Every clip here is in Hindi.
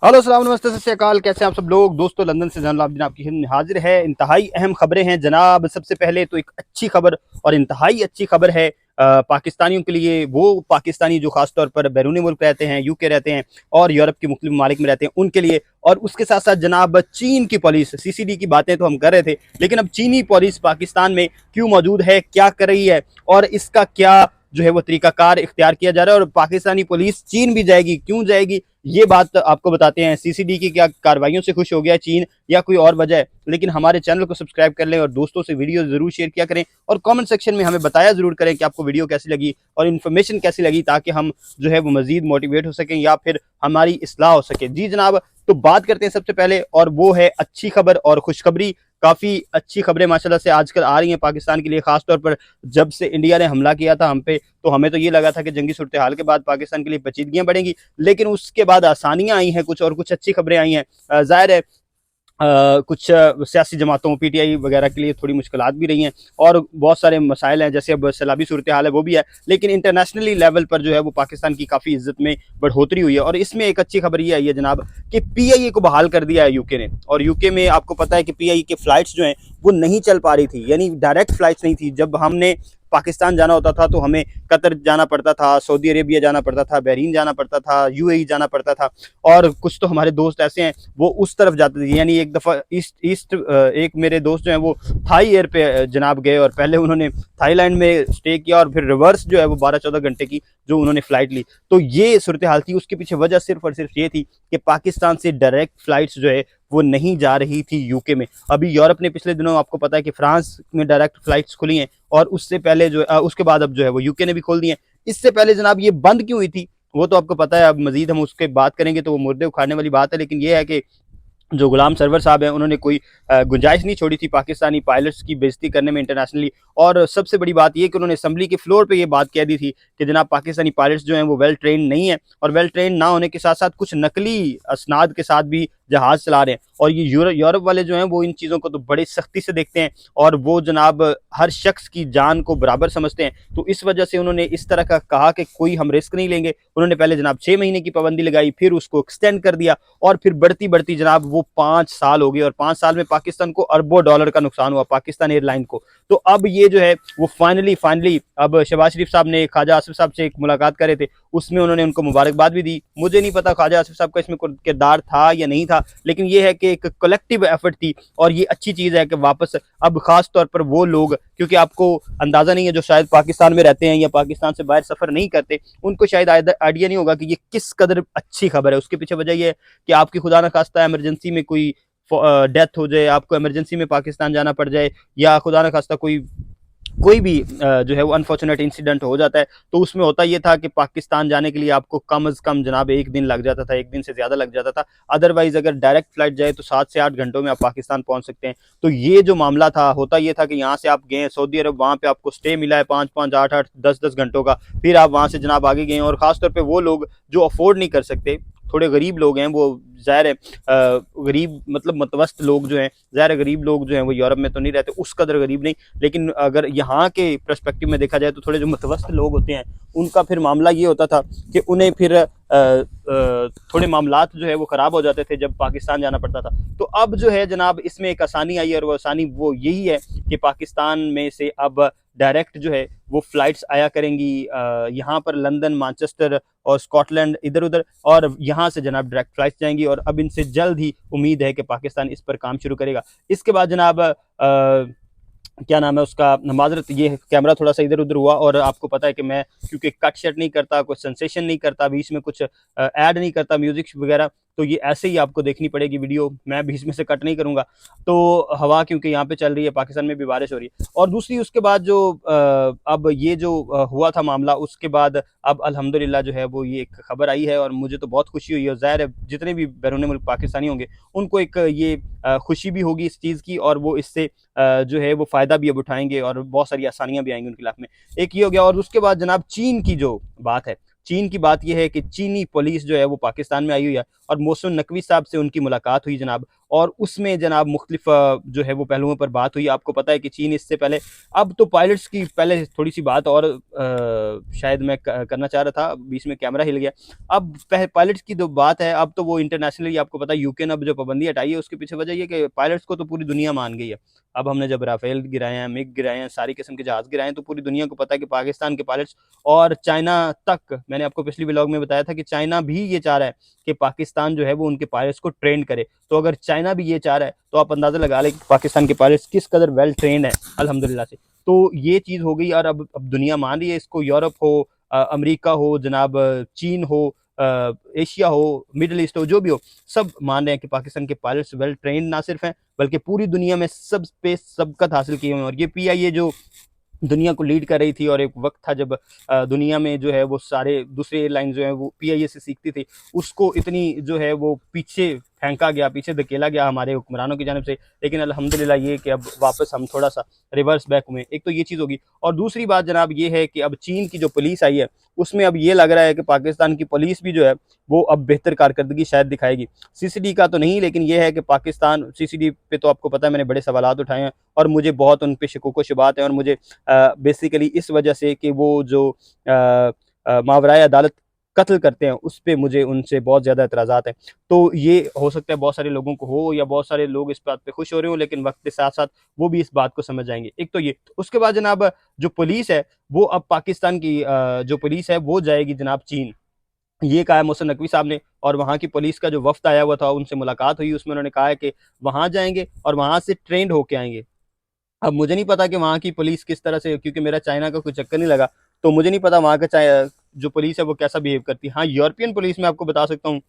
हेलो सलाम नमस्ते सत श्री अकाल। कैसे हैं आप सब लोग। दोस्तों लंदन से जनाब दिन आपकी खिदमत में हाजिर है। इंतहाई अहम खबरें हैं जनाब। सबसे पहले तो एक अच्छी खबर और इंतहाई अच्छी खबर है पाकिस्तानियों के लिए। वो पाकिस्तानी जो खासतौर पर बैरूनी मुल्क रहते हैं, यूके रहते हैं और यूरोप के मुख्तलिफ ममालिक में रहते हैं, उनके लिए। और उसके साथ साथ जनाब चीन की पुलिस, सीसीडी की बातें तो हम कर रहे थे, लेकिन अब चीनी पुलिस पाकिस्तान में क्यों मौजूद है, क्या कर रही है और इसका क्या जो है वो तरीकाकार इख्तियार किया जा रहा है, और पाकिस्तानी पुलिस चीन भी जाएगी, क्यों जाएगी, ये बात आपको बताते हैं। सीसीडी की क्या कार्रवाइयों से खुश हो गया चीन या कोई और वजह है। लेकिन हमारे चैनल को सब्सक्राइब कर लें और दोस्तों से वीडियो जरूर शेयर किया करें और कमेंट सेक्शन में हमें बताया जरूर करें कि आपको वीडियो कैसी लगी और इन्फॉर्मेशन कैसी लगी, ताकि हम जो है वो मजीद मोटिवेट हो सकें या फिर हमारी इस्लाह हो सके। जी जनाब, तो बात करते हैं सबसे पहले, और वो है अच्छी खबर और खुशखबरी। काफ़ी अच्छी खबरें माशाल्लाह से आजकल आ रही हैं पाकिस्तान के लिए, खासतौर पर जब से इंडिया ने हमला किया था हम पे, तो हमें तो ये लगा था कि जंगी सूरत हाल के बाद पाकिस्तान के लिए पेचीदगियां बढ़ेंगी, लेकिन उसके बाद आसानियां आई हैं कुछ, और कुछ अच्छी खबरें आई हैं। जाहिर है कुछ सियासी जमातों, पीटीआई वगैरह के लिए थोड़ी मुश्किलात भी रही हैं और बहुत सारे मसाइल हैं, जैसे अब सैलाबी सूरत हाल है वो भी है, लेकिन इंटरनेशनली लेवल पर जो है वो पाकिस्तान की काफ़ी इज्जत में बढ़ोतरी हुई है। और इसमें एक अच्छी खबर ये आई है जनाब कि पीआईए को बहाल कर दिया है यूके ने। और यूके में आपको पता है कि पीआईए के फ़्लाइट्स जो हैं वो नहीं चल पा रही थी, यानी डायरेक्ट फ़्लाइट्स नहीं थी। जब हमने पाकिस्तान जाना होता था तो हमें कतर जाना पड़ता था, सऊदी अरेबिया जाना पड़ता था, बहरीन जाना पड़ता था, यूएई जाना पड़ता था, और कुछ तो हमारे दोस्त ऐसे हैं वो उस तरफ जाते थे। यानी एक दफ़ा ईस्ट ईस्ट एक मेरे दोस्त जो हैं वो थाई एयर पे जनाब गए और पहले उन्होंने थाईलैंड में स्टे किया और फिर रिवर्स जो है वो 12-14 घंटे की जो उन्होंने फ़्लाइट ली। तो ये सूरत हाल थी। उसके पीछे वजह सिर्फ और सिर्फ ये थी कि पाकिस्तान से डायरेक्ट फ़्लाइट्स जो है वो नहीं जा रही थी यूके में। अभी यूरोप ने पिछले दिनों आपको पता है कि फ्रांस में डायरेक्ट फ़्लाइट्स खुली हैं, और उससे पहले जो उसके बाद अब जो है वो यूके ने भी खोल दी है। इससे पहले जनाब ये बंद क्यों हुई थी वो तो आपको पता है। अब मजीद हम उसके बात करेंगे तो वो मुर्दे उखाड़ने वाली बात है, लेकिन ये है कि जो गुलाम सरवर साहब हैं उन्होंने कोई गुंजाइश नहीं छोड़ी थी पाकिस्तानी पायलट्स की बेइज्जती करने में इंटरनेशनली। और सबसे बड़ी बात ये कि उन्होंने असम्बली के फ्लोर पे ये बात कह दी थी कि जनाब पाकिस्तानी पायलट्स जो हैं वो वेल ट्रेन नहीं है, और वेल ट्रेन ना होने के साथ साथ कुछ नकली असनाद के साथ भी जहाज़ चला रहे हैं। और ये यूरोप वाले जो हैं वो इन चीज़ों को तो बड़ी सख्ती से देखते हैं और वो जनाब हर शख्स की जान को बराबर समझते हैं। तो इस वजह से उन्होंने इस तरह का कहा कि कोई हम रिस्क नहीं लेंगे। उन्होंने पहले जनाब 6 महीने की पाबंदी लगाई, फिर उसको एक्सटेंड कर दिया, और फिर बढ़ती बढ़ती जनाब वो 5 साल हो गए, और 5 साल में पाकिस्तान को अरबों डॉलर का नुकसान हुआ, पाकिस्तान एयरलाइन को। तो अब ये जो है वो फाइनली अब शहबाज शरीफ साहब ने ख्वाजा आसिफ साहब से एक मुलाकात करे थे, उसमें उन्होंने उनको मुबारकबाद भी दी। मुझे नहीं पता ख्वाजा आसिफ साहब का इसमें किरदार था या नहीं था, लेकिन ये है कि एक कलेक्टिव एफर्ट थी, और ये अच्छी चीज़ है कि वापस अब खास तौर पर वो लोग, क्योंकि आपको अंदाज़ा नहीं है जो शायद पाकिस्तान में रहते हैं या पाकिस्तान से बाहर सफ़र नहीं करते, उनको शायद आइडिया नहीं होगा कि ये किस कदर अच्छी खबर है। उसके पीछे वजह यह है कि आपकी खुदा न खास्ता इमरजेंसी में कोई डेथ हो जाए, आपको इमरजेंसी में पाकिस्तान जाना पड़ जाए, या खुदा न खास्ता कोई भी जो है वो अनफॉर्चुनेट इंसिडेंट हो जाता है, तो उसमें होता ये था कि पाकिस्तान जाने के लिए आपको कम अज़ कम जनाब 1 दिन लग जाता था, 1 दिन से ज़्यादा लग जाता था। अदरवाइज़ अगर डायरेक्ट फ़्लाइट जाए तो 7 से 8 घंटों में आप पाकिस्तान पहुंच सकते हैं। तो ये जो मामला था, होता ये था कि यहाँ से आप गए सऊदी अरब, वहाँ पे आपको स्टे मिला है 5-5, 8-8, 10-10 घंटों का, फिर आप वहाँ से जनाब आगे गए। और ख़ास तौर पे वो लोग जो अफ़ोर्ड नहीं कर सकते, थोड़े गरीब लोग हैं, वो ज़ाहिर है गरीब मतलब मतवस्त लोग जो हैं, ज़ाहिर है गरीब लोग जो हैं वो यूरोप में तो नहीं रहते, उस कदर गरीब नहीं, लेकिन अगर यहाँ के पर्सपेक्टिव में देखा जाए तो थोड़े जो मतवस्त लोग होते हैं उनका फिर मामला ये होता था कि उन्हें फिर थोड़े मामलात जो है वो ख़राब हो जाते थे जब पाकिस्तान जाना पड़ता था। तो अब जो है जनाब इसमें एक आसानी आई है, और वो आसानी वो यही है कि पाकिस्तान में से अब डायरेक्ट जो है वो फ़्लाइट्स आया करेंगी यहाँ पर लंदन, मैनचेस्टर और स्कॉटलैंड इधर उधर, और यहाँ से जनाब डायरेक्ट फ़्लाइट्स जाएंगी। और अब इनसे जल्द ही उम्मीद है कि पाकिस्तान इस पर काम शुरू करेगा। इसके बाद जनाब क्या नाम है उसका, माजरत, ये कैमरा थोड़ा सा इधर उधर हुआ, और आपको पता है कि मैं क्योंकि कट शट नहीं करता, कोई सेंसेशन नहीं करता, बीच में कुछ ऐड नहीं करता म्यूजिक वगैरह, तो ये ऐसे ही आपको देखनी पड़ेगी वीडियो, मैं बीच में से कट नहीं करूँगा। तो हवा क्योंकि यहाँ पे चल रही है, पाकिस्तान में भी बारिश हो रही है। और दूसरी उसके बाद जो अब ये जो हुआ था मामला, उसके बाद अब अल्हम्दुलिल्लाह जो है वो ये एक खबर आई है, और मुझे तो बहुत खुशी हुई है। ज़ाहिर है जितने भी बैरून मुल्क पाकिस्तानी होंगे उनको एक ये खुशी भी होगी इस चीज़ की, और वो इससे जो है वो फ़ायदा भी अब उठाएंगे और बहुत सारी आसानियाँ भी आएंगी उनके लाभ में। एक ये हो गया। और उसके बाद जनाब चीन की जो बात है, चीन की बात यह है कि चीनी पुलिस जो है वो पाकिस्तान में आई हुई है और मोहसिन नकवी साहब से उनकी मुलाकात हुई जनाब। और उसमें जनाब मुख्तलिफ जो है वो पहलुओं पर बात हुई। आपको पता है कि चीन इससे पहले, अब तो पायलट्स की पहले थोड़ी सी बात और शायद मैं करना चाह रहा था, बीच में कैमरा हिल गया। अब पायलट्स की जो बात है, अब तो वो इंटरनेशनली आपको पता है यूके ने अब जो पाबंदी हटाई है उसके पीछे वजह ये कि पायलट्स को तो पूरी दुनिया मान गई है। अब हमने जब राफेल गिराए हैं, मिग गिराए हैं, सारी किस्म के जहाज गिराए हैं, तो पूरी दुनिया को पता है कि पाकिस्तान के पायलट्स और चाइना तक, मैंने आपको पिछली व्लॉग में बताया था कि चाइना भी ये चाह रहा है कि पाकिस्तान जो है वो उनके पायलट्स को ट्रेन करे। तो अगर चाइना भी ये चाह रहा है तो आप अंदाजा लगा लें कि पाकिस्तान के पायलट्स किस कदर वेल ट्रेंड है अल्हम्दुलिल्लाह से। तो ये चीज़ हो गई और अब दुनिया मान रही है इसको। यूरोप हो, अमेरिका हो जनाब, चीन हो, एशिया हो, मिडल ईस्ट हो, जो भी हो, सब मान रहे हैं कि पाकिस्तान के पायलट्स वेल ट्रेंड ना सिर्फ हैं बल्कि पूरी दुनिया में सब पे सबकत हासिल किए हुए हैं। और ये पीआईए जो दुनिया को लीड कर रही थी और एक वक्त था जब दुनिया में जो है वो सारे दूसरे एयरलाइन जो है वो पीआईए से सीखती थी, उसको इतनी जो है वो पीछे फेंका गया, पीछे धकेला गया हमारे हुक्मरानों की जानिब से। लेकिन अल्हम्दुलिल्लाह ये कि अब वापस हम थोड़ा सा रिवर्स बैक हुए। एक तो ये चीज़ होगी और दूसरी बात जनाब ये है कि अब चीन की जो पुलिस आई है उसमें अब ये लग रहा है कि पाकिस्तान की पुलिस भी जो है वो अब बेहतर कारकर्दगी शायद दिखाएगी। सीसीडी का तो नहीं, लेकिन ये है कि पाकिस्तान सीसीडी पे तो आपको पता है मैंने बड़े सवालात उठाए हैं और मुझे बहुत उन पे शकुक व शुबात हैं। और मुझे बेसिकली इस वजह से कि वो जो मावराए अदालत कत्ल करते हैं उस पे मुझे उनसे बहुत ज़्यादा एतराज़ात हैं। तो ये हो सकता है बहुत सारे लोगों को हो या बहुत सारे लोग इस बात पे खुश हो रहे हो, लेकिन वक्त के साथ साथ वो भी इस बात को समझ जाएंगे। एक तो ये, उसके बाद जनाब जो पुलिस है वो अब पाकिस्तान की जो पुलिस है वो जाएगी जनाब चीन। ये कहा है मोहसिन नकवी साहब ने। और वहाँ की पुलिस का जो वफ्द आया हुआ था उनसे मुलाकात हुई, उसमें उन्होंने कहा है कि वहाँ जाएंगे और वहाँ से ट्रेंड होके आएंगे। अब मुझे नहीं पता कि वहाँ की पुलिस किस तरह से, क्योंकि मेरा चाइना का कोई चक्कर नहीं लगा, तो मुझे नहीं पता वहाँ का जो पुलिस है वो कैसा बिहेव करती है। हाँ, यूरोपियन पुलिस में आपको बता सकता हूँ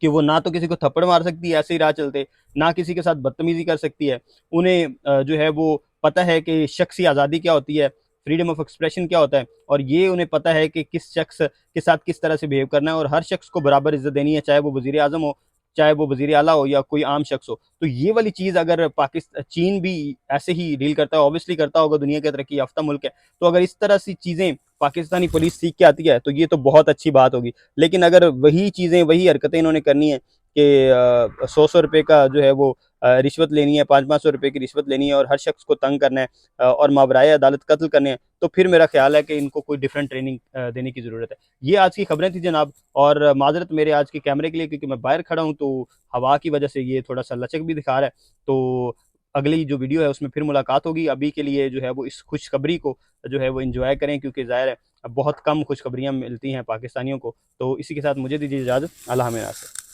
कि वो ना तो किसी को थप्पड़ मार सकती है ऐसे ही राह चलते, ना किसी के साथ बदतमीजी कर सकती है। उन्हें जो है वो पता है कि शख्सी आज़ादी क्या होती है, फ्रीडम ऑफ एक्सप्रेशन क्या होता है, और ये उन्हें पता है कि किस शख्स के साथ किस तरह से बिहेव करना है और हर शख्स को बराबर इज्जत देनी है, चाहे वो वज़ीर आज़म हो, चाहे वो वज़ीर आला हो या कोई आम शख्स हो। तो ये वाली चीज़ अगर पाकिस्तान चीन भी ऐसे ही डील करता है, ऑब्वियसली करता होगा, दुनिया का तरक्की याफ्ता मुल्क है, तो अगर इस तरह सी चीज़ें पाकिस्तानी पुलिस सीख के आती है तो ये तो बहुत अच्छी बात होगी। लेकिन अगर वही चीज़ें, वही हरकतें इन्होंने करनी है कि 100-100 रुपए का जो है वो रिश्वत लेनी है, 500-500 रुपए की रिश्वत लेनी है और हर शख्स को तंग करना है और मावराए अदालत कत्ल करने हैं, तो फिर मेरा ख्याल है कि इनको कोई डिफरेंट ट्रेनिंग देने की ज़रूरत है। ये आज की खबरें थी जनाब। और माजरत मेरे आज के कैमरे के लिए, क्योंकि मैं बाहर खड़ा हूँ तो हवा की वजह से ये थोड़ा सा लचक भी दिखा रहा है। तो अगली जो वीडियो है उसमें फिर मुलाकात होगी। अभी के लिए जो है वो इस खुशखबरी को जो है वो इंजॉय करें, क्योंकि ज़ाहिर है अब बहुत कम खुशखबरियाँ मिलती हैं पाकिस्तानियों को। तो इसी के साथ मुझे दीजिए इजाज़त। अल्लाह हाफ़िज़।